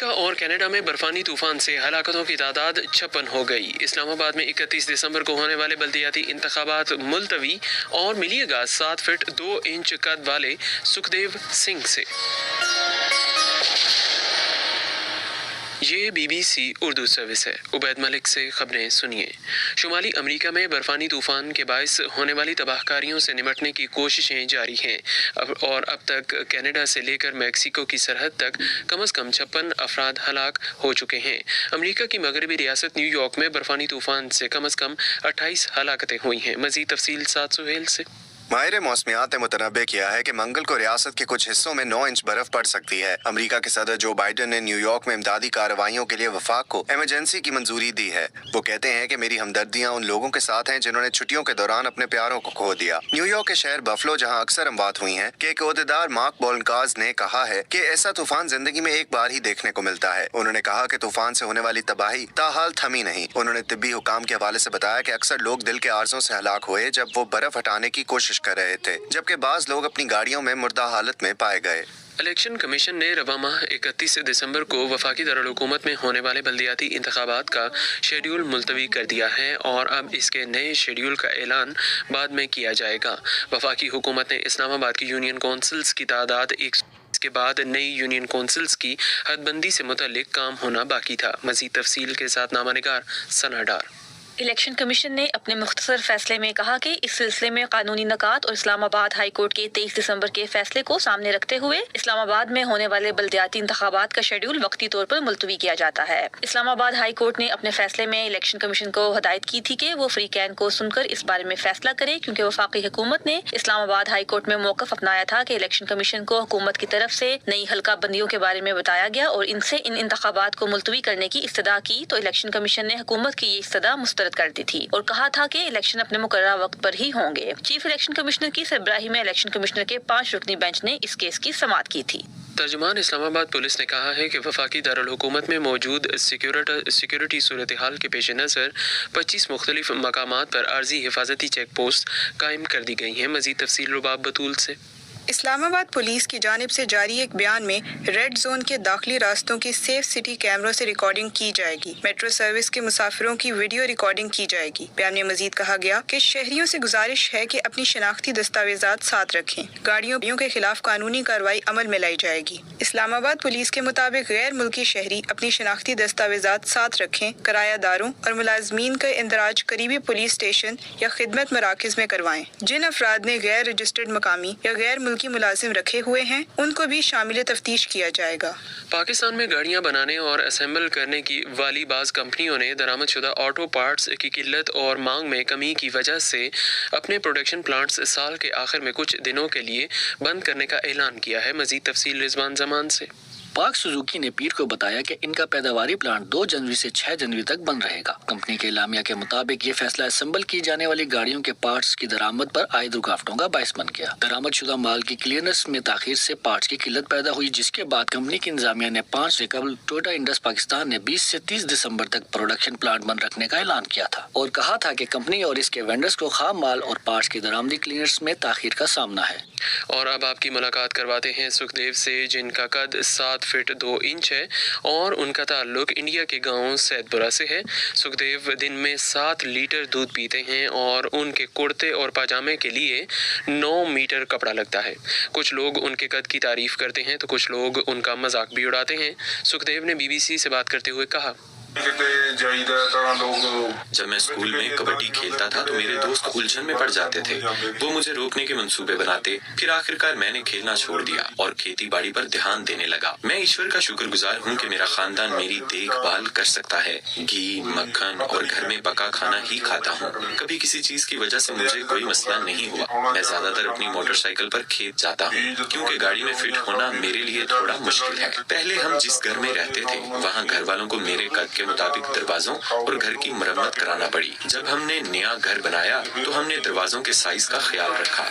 امریکہ اور کینیڈا میں برفانی طوفان سے ہلاکتوں کی تعداد 56 ہو گئی۔ اسلام آباد میں 31 دسمبر کو ہونے والے بلدیاتی انتخابات ملتوی، اور ملیے گا 7 فٹ 2 انچ قد والے سکھدیو سنگھ سے۔ یہ BBC اردو سروس ہے۔ عبید ملک سے خبریں سنیے۔ شمالی امریکہ میں برفانی طوفان کے باعث ہونے والی تباہ کاریوں سے نمٹنے کی کوششیں جاری ہیں، اور اب تک کینیڈا سے لے کر میکسیکو کی سرحد تک کم از کم 56 افراد ہلاک ہو چکے ہیں۔ امریکہ کی مغربی ریاست نیو یارک میں برفانی طوفان سے کم از کم 28 ہلاکتیں ہوئی ہیں۔ مزید تفصیل ساتھ سہیل سے۔ ماہر موسمیات نے متنبع کیا ہے کہ منگل کو ریاست کے کچھ حصوں میں 9 انچ برف پڑ سکتی ہے۔ امریکہ کے صدر جو بائیڈن نے نیو یارک میں امدادی کارروائیوں کے لیے وفاق کو ایمرجنسی کی منظوری دی ہے۔ وہ کہتے ہیں کہ میری ہمدردیاں ان لوگوں کے ساتھ ہیں جنہوں نے چھٹیوں کے دوران اپنے پیاروں کو کھو دیا۔ نیو یارک کے شہر بفلو، جہاں اکثر اموات ہوئی ہیں، کے ایک عہدیدار مارک بولنکاز نے کہا ہے کہ ایسا طوفان زندگی میں ایک بار ہی دیکھنے کو ملتا ہے۔ انہوں نے کہا کہ طوفان سے ہونے والی تباہی تاحال تھمی نہیں۔ انہوں نے طبی حکام کے حوالے سے بتایا کہ اکثر لوگ دل کے عارضوں سے ہلاک ہوئے جب وہ برف ہٹانے کی کوشش کر رہے تھے، جبکہ بعض لوگ اپنی گاڑیوں میں مردہ حالت میں پائے گئے۔ الیکشن کمیشن نے رواں ماہ 31 دسمبر کو وفاقی دارالحکومت میں ہونے والے بلدیاتی انتخابات کا شیڈول ملتوی کر دیا ہے، اور اب اس کے نئے شیڈول کا اعلان بعد میں کیا جائے گا۔ وفاقی حکومت نے اسلام آباد کی یونین کونسلز کی تعداد 120 کے بعد نئی یونین کونسلز کی حد بندی سے متعلق کام ہونا باقی تھا۔ مزید تفصیل کے ساتھ نامہ نگار ثنا ڈار۔ الیکشن کمیشن نے اپنے مختصر فیصلے میں کہا کہ اس سلسلے میں قانونی نکات اور اسلام آباد ہائی کورٹ کے 23 دسمبر کے فیصلے کو سامنے رکھتے ہوئے اسلام آباد میں ہونے والے بلدیاتی انتخابات کا شیڈول وقتی طور پر ملتوی کیا جاتا ہے۔ اسلام آباد ہائی کورٹ نے اپنے فیصلے میں الیکشن کمیشن کو ہدایت کی تھی کہ وہ فری کین کو سن کر اس بارے میں فیصلہ کرے، کیونکہ وفاقی حکومت نے اسلام آباد ہائی کورٹ میں موقف اپنایا تھا کہ الیکشن کمیشن کو حکومت کی طرف سے نئی حلقہ بندیوں کے بارے میں بتایا گیا اور ان سے ان انتخابات کو ملتوی کرنے کی استدعا کی، تو الیکشن کمیشن نے حکومت کی یہ استدعا مسترد کر دی تھی اور کہا تھا کہ الیکشن اپنے مقررہ وقت پر ہی ہوں گے۔ چیف الیکشن کمشنر کی سربراہی میں الیکشن کمشنر کے 5 رکنی بینچ نے اس کیس کی سماعت کی تھی۔ ترجمان اسلام آباد پولیس نے کہا ہے کہ وفاقی دارالحکومت میں موجود سیکیورٹی صورتحال کے پیش نظر 25 مختلف مقامات پر عارضی حفاظتی چیک پوسٹ قائم کر دی گئی ہیں۔ مزید تفصیل رباب بطول سے۔ اسلام آباد پولیس کی جانب سے جاری ایک بیان میں ریڈ زون کے داخلی راستوں کی سیف سٹی کیمروں سے ریکارڈنگ کی جائے گی۔ میٹرو سروس کے مسافروں کی ویڈیو ریکارڈنگ کی جائے گی۔ بیان میں مزید کہا گیا کہ شہریوں سے گزارش ہے کہ اپنی شناختی دستاویزات ساتھ رکھیں۔ گاڑیوں کے خلاف قانونی کارروائی عمل میں لائی جائے گی۔ اسلام آباد پولیس کے مطابق غیر ملکی شہری اپنی شناختی دستاویزات ساتھ رکھیں۔ کرایہ داروں اور ملازمین کا اندراج قریبی پولیس اسٹیشن یا خدمت مراکز میں کروائیں۔ جن افراد نے غیر رجسٹرڈ مقامی یا غیر ملکی ملازم رکھے ہوئے ہیں ان کو بھی شامل تفتیش کیا جائے گا۔ پاکستان میں گاڑیاں بنانے اور اسمبل کرنے کی والی بعض کمپنیوں نے درآمد شدہ آٹو پارٹس کی قلت اور مانگ میں کمی کی وجہ سے اپنے پروڈکشن پلانٹس سال کے آخر میں کچھ دنوں کے لیے بند کرنے کا اعلان کیا ہے۔ مزید تفصیل رضوان زمان سے۔ پاک سوزوکی نے پیر کو بتایا کہ ان کا پیداواری پلانٹ 2 جنوری سے 6 جنوری تک بند رہے گا۔ کمپنی کے اعلامیہ کے مطابق یہ فیصلہ اسمبل کی جانے والی گاڑیوں کے پارٹس کی درآمد پر عائد رکاوٹوں کا باعث بن گیا۔ درآمد شدہ مال کی کلیئرنس میں تاخیر سے پارٹس کی قلت پیدا ہوئی، جس کے بعد کمپنی کی انتظامیہ نے 5 ریکابل ٹوئوٹا انڈس پاکستان نے 20 سے 30 دسمبر تک پروڈکشن پلانٹ بند رکھنے کا اعلان کیا تھا اور کہا تھا کہ کمپنی اور اس کے وینڈرز کو خام مال اور پارٹس کی درآمدی کلیئرنس میں تاخیر کا سامنا ہے۔ اور اب آپ کی ملاقات کرواتے ہیں سکھدیو سے، جن کا قد 7 فٹ 2 انچ ہے اور ان کا تعلق انڈیا کے گاؤں سید پورہ سے ہے۔ سکھدیو دن میں 7 لیٹر دودھ پیتے ہیں اور ان کے کرتے اور پاجامے کے لیے 9 میٹر کپڑا لگتا ہے۔ کچھ لوگ ان کے قد کی تعریف کرتے ہیں تو کچھ لوگ ان کا مذاق بھی اڑاتے ہیں۔ سکھدیو نے BBC سے بات کرتے ہوئے کہا، جب میں اسکول میں کبڈی کھیلتا تھا تو میرے دوست الجھن میں پڑ جاتے تھے۔ وہ مجھے روکنے کے منصوبے بناتے، پھر آخرکار میں نے کھیلنا چھوڑ دیا اور کھیتی باڑی پر دھیان دینے لگا۔ میں ایشور کا شکر گزار ہوں کہ میرا خاندان میری دیکھ بھال کر سکتا ہے۔ گھی، مکھن اور گھر میں پکا کھانا ہی کھاتا ہوں۔ کبھی کسی چیز کی وجہ سے مجھے کوئی مسئلہ نہیں ہوا۔ میں زیادہ تر اپنی موٹر سائیکل پر کھیت جاتا ہوں کیونکہ گاڑی میں فٹ ہونا میرے لیے تھوڑا مشکل ہے۔ پہلے ہم جس گھر میں رہتے تھے وہاں گھر والوں کو میرے قد کے مطابق دروازوں اور گھر کی مرمت کرانا پڑی۔ جب ہم نے نیا گھر بنایا تو ہم نے دروازوں کے سائز کا خیال رکھا۔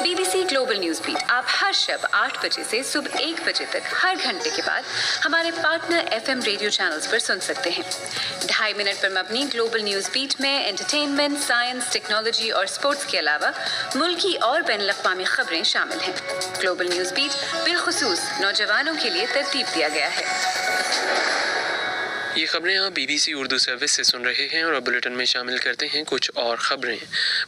BBC ग्लोबल न्यूज बीट आप हर शब 8 बजे से सुबह 1 बजे तक हर घंटे के बाद हमारे पार्टनर FM रेडियो चैनल्स पर सुन सकते हैं। 2.5 मिनट पर मबनी ग्लोबल न्यूज बीट में एंटरटेनमेंट, साइंस, टेक्नोलॉजी और स्पोर्ट्स के अलावा मुल्की और बैनुल-अक़वामी खबरें शामिल हैं। ग्लोबल न्यूज बीट बिलखुसूस नौजवानों के लिए तरतीब दिया गया है। ये खबरें आप BBC उर्दू सर्विस से सुन रहे हैं और अब बुलेटिन में शामिल करते हैं कुछ और खबरें।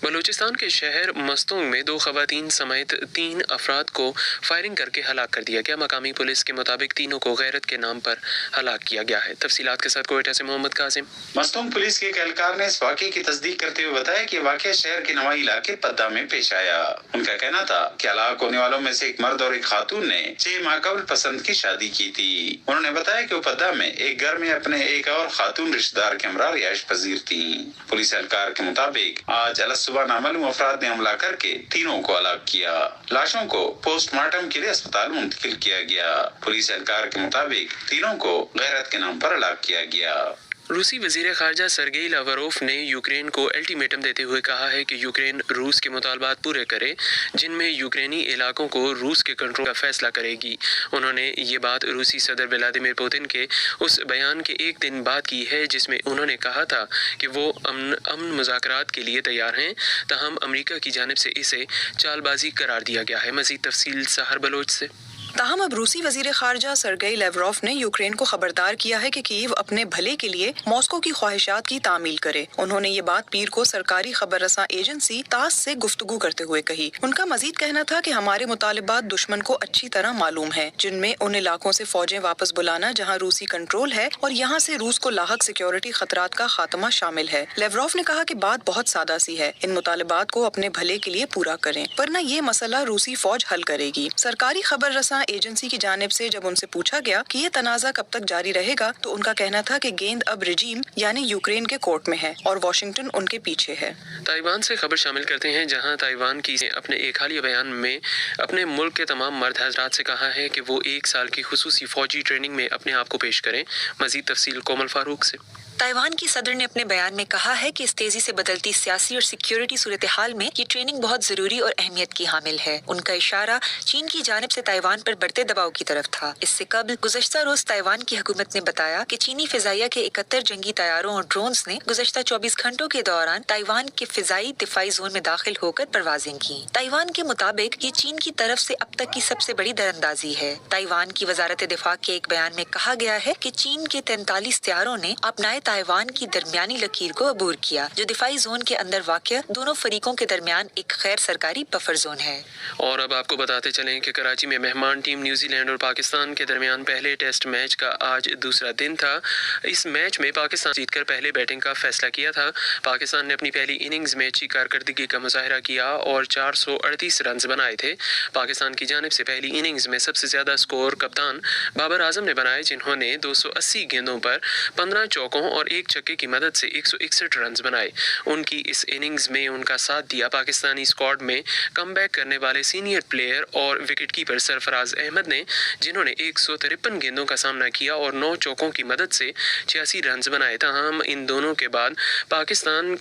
बलूचिस्तान के शहर मस्तूंग में 2 खवातीन समेत 3 अफराद को फायरिंग करके हलाक कर दिया गया। मकामी पुलिस के मुताबिक तीनों को गैरत के नाम पर हलाक किया गया है। तफसीलात के साथ कोयटा से मोहम्मद कासिम। मस्तूंग पुलिस के एक एहलकार ने इस वाक़े की तस्दीक करते हुए बताया कि वाक़या शहर के नवाई इलाके पद्दा में पेश आया। उनका कहना था कि हलाक होने वालों में से एक मर्द और एक खातून ने 6 माह कबल पसंद की शादी की थी। उन्होंने बताया कि वो पद्दा में एक घर में अपने एक और खातून रिश्तेदार के हमरा रिहाइश पजीर थी। पुलिस एहलकार के मुताबिक आज अलग सुबह नामालूम अफराद ने हमला करके तीनों को हलाक किया। लाशों को पोस्टमार्टम के लिए अस्पताल मुंतकिल किया गया। पुलिस एहलकार के मुताबिक तीनों को गैरत के नाम पर हलाक किया गया। रूसी वज़ीर ख़ारजा सरगेई लावरोफ ने यूक्रेन को अल्टीमेटम देते हुए कहा है कि यूक्रेन रूस के मुतालबात पूरे करे जिनमें यूक्रेनी इलाकों को रूस के कंट्रोल का फैसला करेगी। उन्होंने ये बात रूसी सदर व्लादिमीर पुतिन के उस बयान के एक दिन बाद की है जिसमें उन्होंने कहा था कि वो अमन मुज़ाकरात के लिए तैयार हैं, ताहम अमरीका की जानिब से इसे चालबाजी करार दिया गया है। मज़ीद तफसील सहर बलोच से। ताहम अब रूसी वजीर खारजा सरगेई लावरोफ ने यूक्रेन को खबरदार किया है कि कीव अपने भले के लिए मॉस्को की ख्वाहिशात की तामील करे। उन्होंने ये बात पीर को सरकारी खबर रसां एजेंसी तास से गुफ्तगू करते हुए कही। उनका मजीद कहना था कि हमारे मुतालिबात दुश्मन को अच्छी तरह मालूम है, जिनमें उन इलाकों से फौजें वापस बुलाना जहाँ रूसी कंट्रोल है और यहाँ से रूस को लाहक सिक्योरिटी खतरात का खात्मा शामिल है। लावरोफ ने कहा कि बात बहुत सादा सी है, इन मुतालिबात को अपने भले के लिए पूरा करें, वरना ये मसला रूसी फौज हल करेगी। सरकारी खबर रसां एजेंसी की जानिब से जब उनसे पूछा गया कि ये तनाज़ा कब तक जारी रहेगा तो उनका कहना था कि गेंद अब रजीम यानी यूक्रेन के कोर्ट में है और वॉशिंगटन उनके पीछे है। ताइवान से खबर शामिल करते हैं, जहां ताइवान की अपने एक हालिया बयान में अपने मुल्क के तमाम मर्द हजरात से कहा है कि वो 1 साल की खुसूसी फौजी ट्रेनिंग में अपने आप को पेश करें। मजीद तफसील कोमल फारूक से। ताइवान की सदर ने अपने बयान में कहा है कि इस तेजी से बदलती सियासी और सिक्योरिटी सूरत हाल में ये ट्रेनिंग बहुत जरूरी और अहमियत की हामिल है। उनका इशारा चीन की जानिब से ताइवान पर बढ़ते दबाव की तरफ था। इससे कबल गुज़श्ता रोज ताइवान की हुकूमत ने बताया कि चीनी फिजाइया के 71 जंगी तैयारों और ड्रोन्स ने गुज़श्ता 24 घंटों के दौरान ताइवान के फिजाई दिफाई जोन में दाखिल होकर परवाजें की। ताइवान के मुताबिक ये चीन की तरफ से अब तक की सबसे बड़ी दरअंदाजी है। ताइवान की वजारत दिफा के एक बयान में कहा गया है कि चीन के 43 तैयारों ने अपनाए ताइवान की दरमियानी लकीर को अबूर किया, जो दिफाई जोन के अंदर वाक़या दोनों फरीकों के दरमियान एक गैर सरकारी बफर जोन है। और अब आपको बताते चलें कि कराची में मेहमान टीम न्यूजीलैंड और पाकिस्तान के दरमियान पहले टेस्ट मैच का आज दूसरा दिन था। इस मैच में पाकिस्तान जीतकर पहले बैटिंग का फैसला किया था। पाकिस्तान ने अपनी पहली इनिंग्स में अच्छी कारकर्दगी का मुजाहरा किया और 438 रन बनाए थे। पाकिस्तान की जानिब से पहली इनिंग्स में सबसे ज्यादा स्कोर कप्तान बाबर आजम ने बनाए, जिन्होंने 280 गेंदों पर 15 चौकों और 1 छक्के की मदद से 161 रन बनाए। उनकी इस इनिंग्स में उनका साथ दिया पाकिस्तानी स्क्वाड में कमबैक करने वाले सीनियर प्लेयर और विकेट कीपर सरफराज अहमद ने, जिन्होंने 153 गेंदों का सामना किया और 9 चौकों की मदद से 86 रन बनाए। तमाम इन दोनों के बाद पाकिस्तान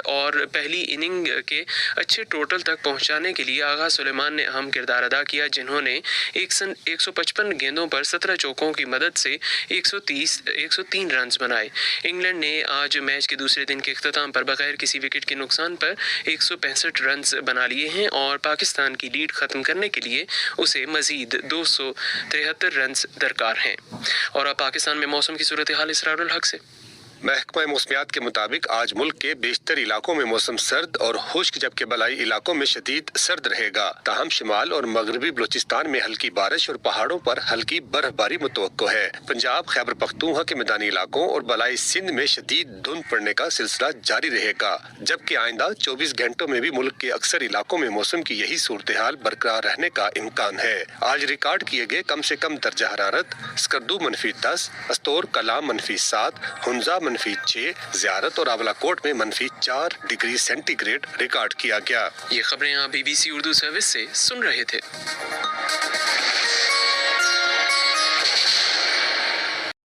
और पहली इनिंग के अच्छे टोटल तक पहुंचाने के लिए आगा सुलेमान ने अहम किरदार अदा किया, जिन्होंने 155 गेंदों पर 17 चौकों की मदद से 103 रन बनाए। इंग्लैंड ने आज मैच के दूसरे दिन के इख्तिताम पर बगैर किसी विकेट के नुकसान पर 165 रन बना लिए हैं और पाकिस्तान की लीड खत्म करने के लिए उसे मजीद 273 रन दरकार हैं। और अब पाकिस्तान में मौसम की सूरत हाल इसरारुल हक से। महकमा मौसमियात के मुताबिक आज मुल्क के बेशतर इलाकों में मौसम सर्द और खुश्क, जबकि बलाई इलाकों में शदीद सर्द रहेगा। ताहम शिमाल और मगरबी बलूचिस्तान में हल्की बारिश और पहाड़ों पर हल्की बर्फबारी मुतवक्को है। पंजाब, खैबर पख्तूनख्वा के मैदानी इलाकों और बलाई सिंध में शदीद धुंध पड़ने का सिलसिला जारी रहेगा, जबकि आइंदा 24 घंटों में भी मुल्क के अक्सर इलाकों में मौसम की यही सूरत हाल बरकरार रहने का इम्कान है। आज रिकॉर्ड किए गए कम से कम दर्जा हरारत स्कर्दू -10, अस्तोर कलाम -7, हुंजा -6, ज़ियारत और आवलाकोट में -4 डिग्री सेंटीग्रेड रिकॉर्ड किया गया। ये खबरें आप BBC उर्दू सर्विस से सुन रहे थे।